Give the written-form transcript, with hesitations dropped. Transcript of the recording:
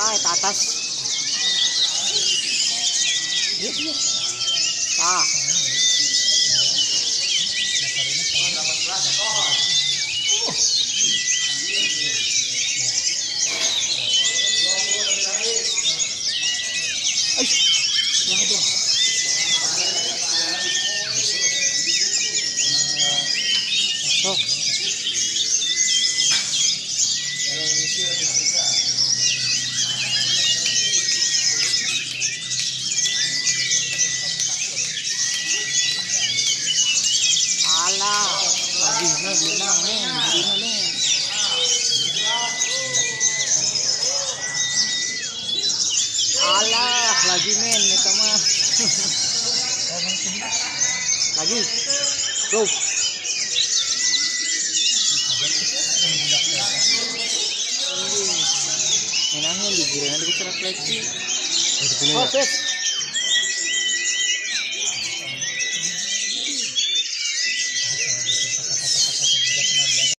Ay, tatas. Ah. Ay, yang itu. Oh. Alah, lagi bilang men, gimana men? Alah, lagi men, itu mah. Lagi, go. Menangnya di giliran di refleksi. Oh, pet.